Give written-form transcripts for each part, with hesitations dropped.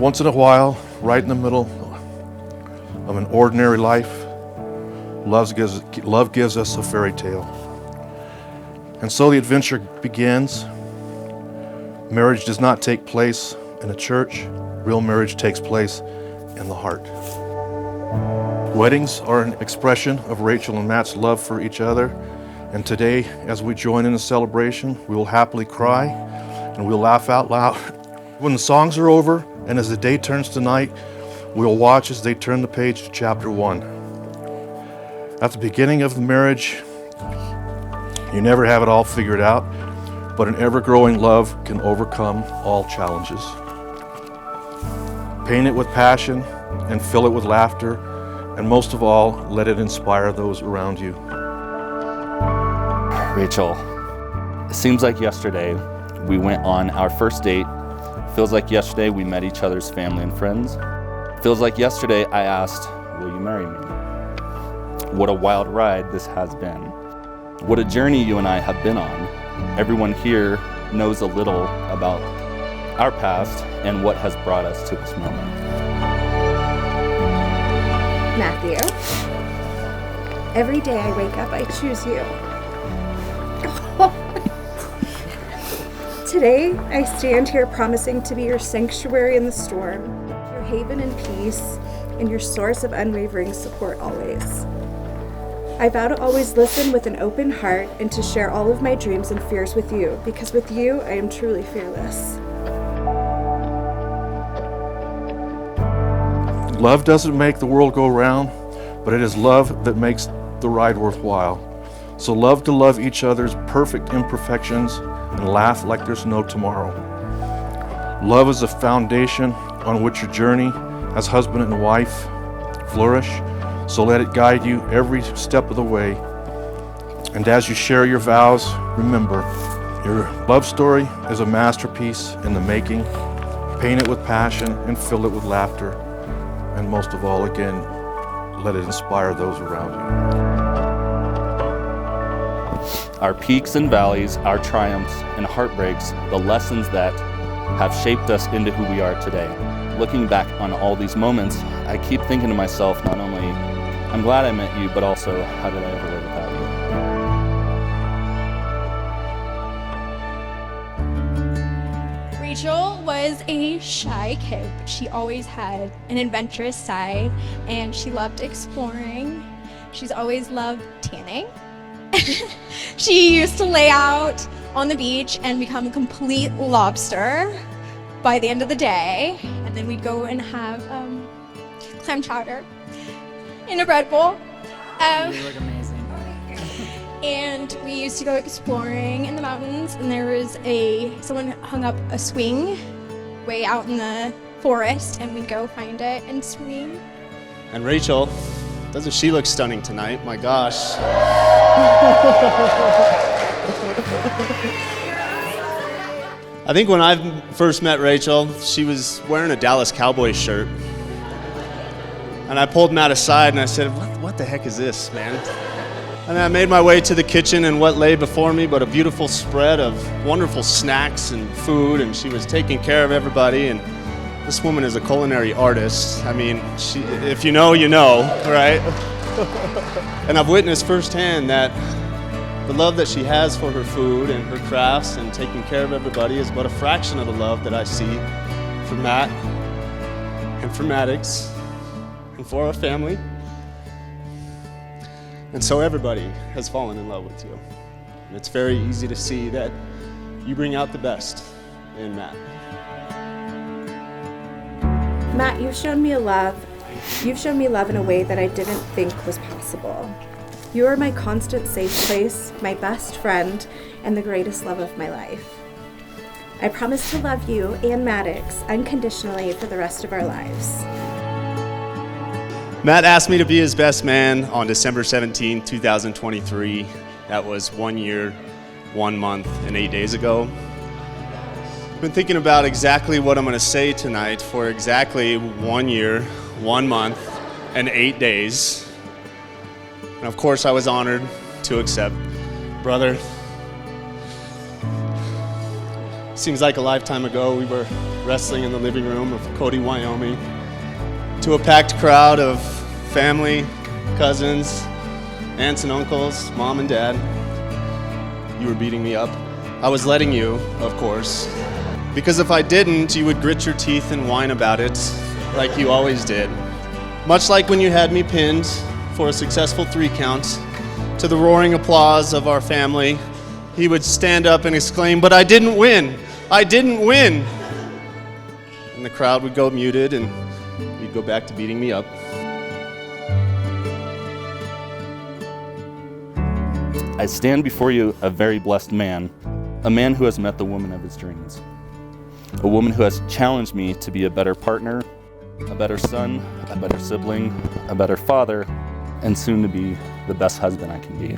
Once in a while, right in the middle of an ordinary life, love gives us a fairy tale. And so the adventure begins. Marriage does not take place in a church. Real marriage takes place in the heart. Weddings are an expression of Rachel and Matt's love for each other. And today, as we join in the celebration, we will happily cry and we'll laugh out loud. When the songs are over and as the day turns to night, we'll watch as they turn the page to chapter 1. At the beginning of the marriage, you never have it all figured out, but an ever-growing love can overcome all challenges. Paint it with passion and fill it with laughter, and most of all, let it inspire those around you. Rachel, it seems like yesterday we went on our first date. Feels like yesterday we met each other's family and friends. Feels like yesterday I asked, will you marry me? What a wild ride this has been. What a journey you and I have been on. Everyone here knows a little about our past and what has brought us to this moment. Matthew, every day I wake up, I choose you. Today, I stand here promising to be your sanctuary in the storm, your haven in peace, and your source of unwavering support always. I vow to always listen with an open heart and to share all of my dreams and fears with you, because with you, I am truly fearless. Love doesn't make the world go round, but it is love that makes the ride worthwhile. So love to love each other's perfect imperfections and laugh like there's no tomorrow. Love is a foundation on which your journey as husband and wife flourish, so let it guide you every step of the way. And as you share your vows, remember, your love story is a masterpiece in the making. Paint it with passion and fill it with laughter. And most of all, again, let it inspire those around you. Our peaks and valleys, our triumphs and heartbreaks, the lessons that have shaped us into who we are today. Looking back on all these moments, I keep thinking to myself, not only, I'm glad I met you, but also, how did I ever live without you? Rachel was a shy kid, but she always had an adventurous side, and she loved exploring. She's always loved tanning. She used to lay out on the beach and become a complete lobster by the end of the day, and then we'd go and have clam chowder in a bread bowl. You look amazing. And we used to go exploring in the mountains, and there was someone hung up a swing way out in the forest, and we'd go find it and swing. And Rachel, doesn't she look stunning tonight? My gosh. I think when I first met Rachel, she was wearing a Dallas Cowboys shirt. And I pulled Matt aside and I said, what the heck is this, man? And I made my way to the kitchen, and what lay before me but a beautiful spread of wonderful snacks and food, and she was taking care of everybody. And this woman is a culinary artist. I mean, if you know, you know, right? And I've witnessed firsthand that the love that she has for her food and her crafts and taking care of everybody is but a fraction of the love that I see for Matt and for Maddox and for our family. And so everybody has fallen in love with you. And it's very easy to see that you bring out the best in Matt. Matt, you've shown me love in a way that I didn't think was possible. You are my constant safe place, my best friend, and the greatest love of my life. I promise to love you and Maddox unconditionally for the rest of our lives. Matt asked me to be his best man on December 17, 2023. That was 1 year, 1 month, and 8 days ago. I've been thinking about exactly what I'm going to say tonight for exactly 1 year, 1 month, and 8 days. And of course, I was honored to accept. Brother, Seems like a lifetime ago we were wrestling in the living room of Cody, Wyoming, to a packed crowd of family, cousins, aunts and uncles, mom and dad. You were beating me up. I was letting you, of course, because if I didn't, you would grit your teeth and whine about it like you always did. Much like when you had me pinned for a successful 3 count, to the roaring applause of our family, he would stand up and exclaim, "But I didn't win! I didn't win!" And the crowd would go muted and you'd go back to beating me up. I stand before you a very blessed man, a man who has met the woman of his dreams, a woman who has challenged me to be a better partner, a better son, a better sibling, a better father, and soon to be the best husband I can be.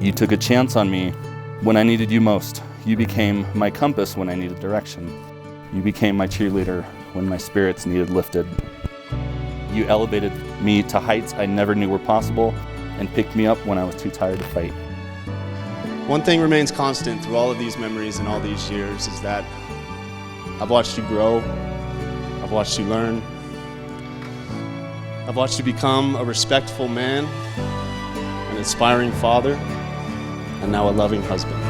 You took a chance on me when I needed you most. You became my compass when I needed direction. You became my cheerleader when my spirits needed lifted. You elevated me to heights I never knew were possible and picked me up when I was too tired to fight. One thing remains constant through all of these memories and all these years is that I've watched you grow, I've watched you learn, I've watched you become a respectful man, an inspiring father, and now a loving husband.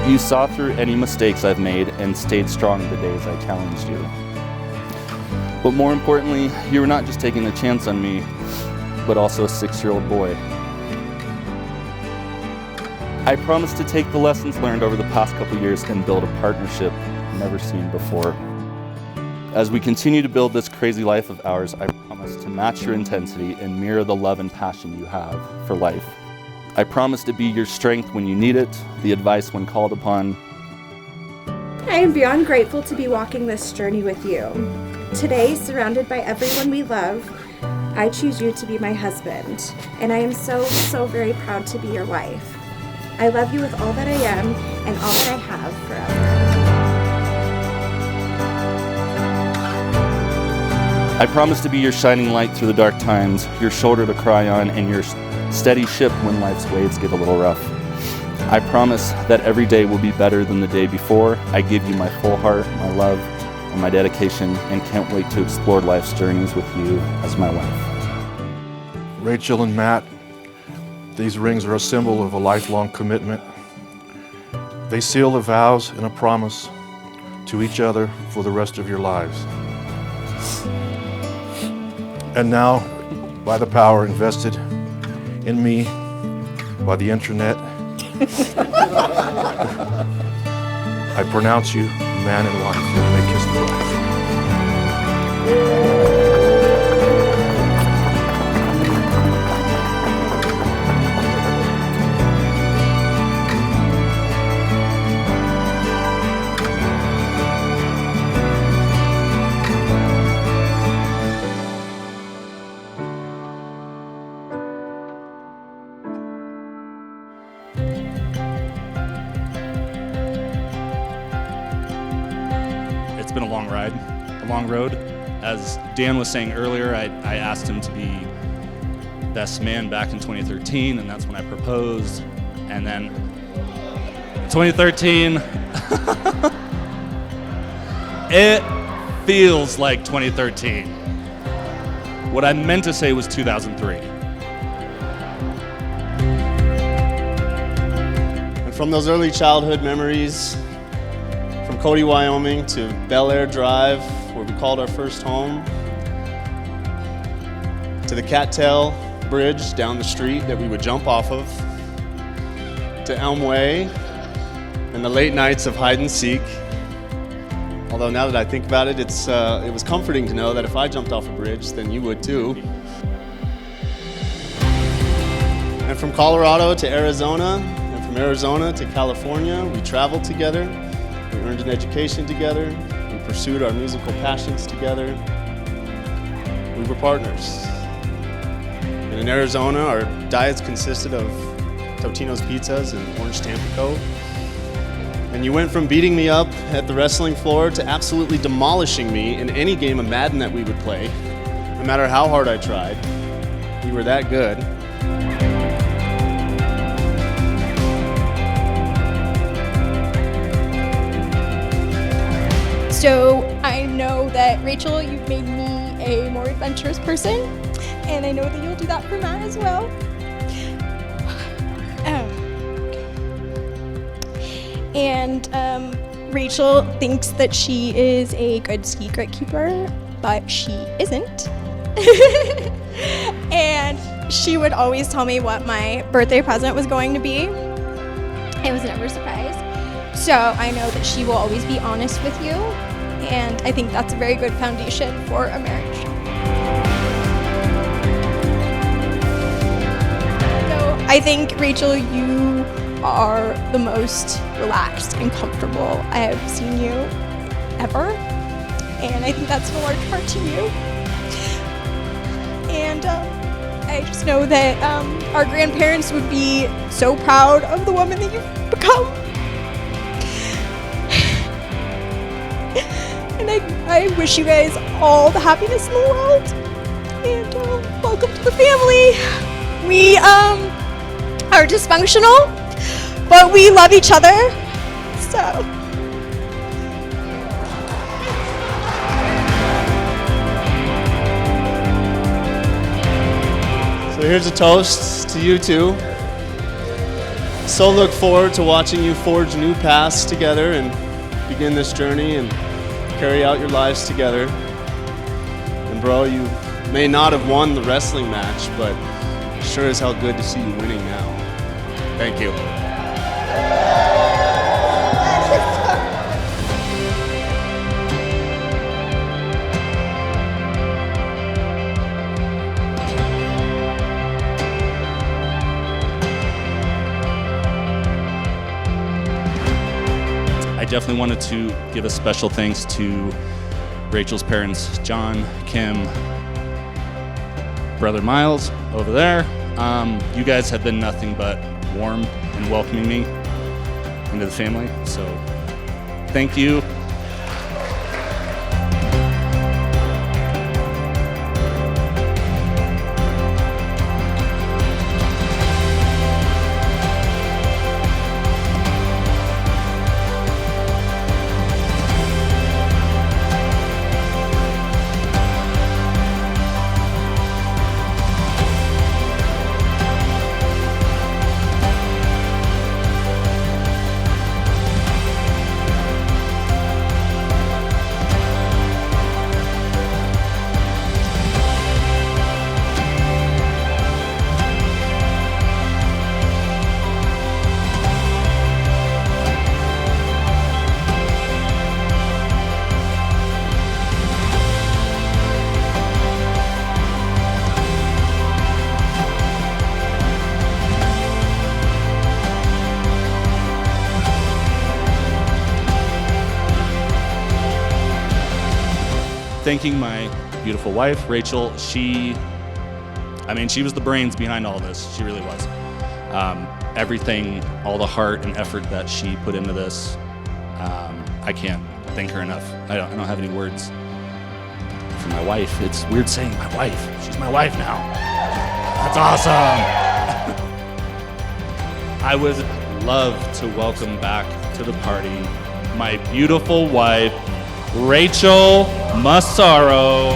You saw through any mistakes I've made and stayed strong the days I challenged you. But more importantly, you were not just taking a chance on me, but also a 6-year-old boy. I promise to take the lessons learned over the past couple years and build a partnership never seen before. As we continue to build this crazy life of ours, I promise to match your intensity and mirror the love and passion you have for life. I promise to be your strength when you need it, the advice when called upon. I am beyond grateful to be walking this journey with you. Today, surrounded by everyone we love, I choose you to be my husband, and I am so, so very proud to be your wife. I love you with all that I am and all that I have forever. I promise to be your shining light through the dark times, your shoulder to cry on, and your steady ship when life's waves get a little rough. I promise that every day will be better than the day before. I give you my full heart, my love, and my dedication, and can't wait to explore life's journeys with you as my wife. Rachel and Matt, these rings are a symbol of a lifelong commitment. They seal the vows and a promise to each other for the rest of your lives. And now, by the power invested in me by the internet, I pronounce you man and wife, and you may kiss the bride. It's been a long ride, a long road. As Dan was saying earlier, I asked him to be best man back in 2013, and that's when I proposed. And then 2013, it feels like 2013. What I meant to say was 2003. And from those early childhood memories, from Cody, Wyoming to Bel Air Drive, where we called our first home, to the Cattail Bridge down the street that we would jump off of, to Elm Way and the late nights of hide and seek. Although now that I think about it, it was comforting to know that if I jumped off a bridge, then you would too. And from Colorado to Arizona, and from Arizona to California, we traveled together. We earned an education together. We pursued our musical passions together. We were partners. And in Arizona, our diets consisted of Totino's pizzas and orange Tampico. And you went from beating me up at the wrestling floor to absolutely demolishing me in any game of Madden that we would play, no matter how hard I tried. We were that good. So I know that, Rachel, you've made me a more adventurous person, and I know that you'll do that for Matt as well. Rachel thinks that she is a good secret keeper, but she isn't. And she would always tell me what my birthday present was going to be. It was never a surprise. So I know that she will always be honest with you, and I think that's a very good foundation for a marriage. So I think, Rachel, you are the most relaxed and comfortable I have seen you ever, and I think that's in large part to you. And I just know that our grandparents would be so proud of the woman that you've become. And I wish you guys all the happiness in the world. And welcome to the family. We are dysfunctional, but we love each other. So. So here's a toast to you two. So look forward to watching you forge new paths together and begin this journey and carry out your lives together. And bro, you may not have won the wrestling match, but sure as hell good to see you winning now. Thank you. I definitely wanted to give a special thanks to Rachel's parents, John, Kim, brother Miles over there. You guys have been nothing but warm and welcoming me into the family, so thank you. Thanking my beautiful wife, Rachel. She was the brains behind all this. She really was. Everything, all the heart and effort that she put into this, I can't thank her enough. I don't have any words for my wife. It's weird saying my wife. She's my wife now. That's awesome. I would love to welcome back to the party my beautiful wife, Rachel Massaro.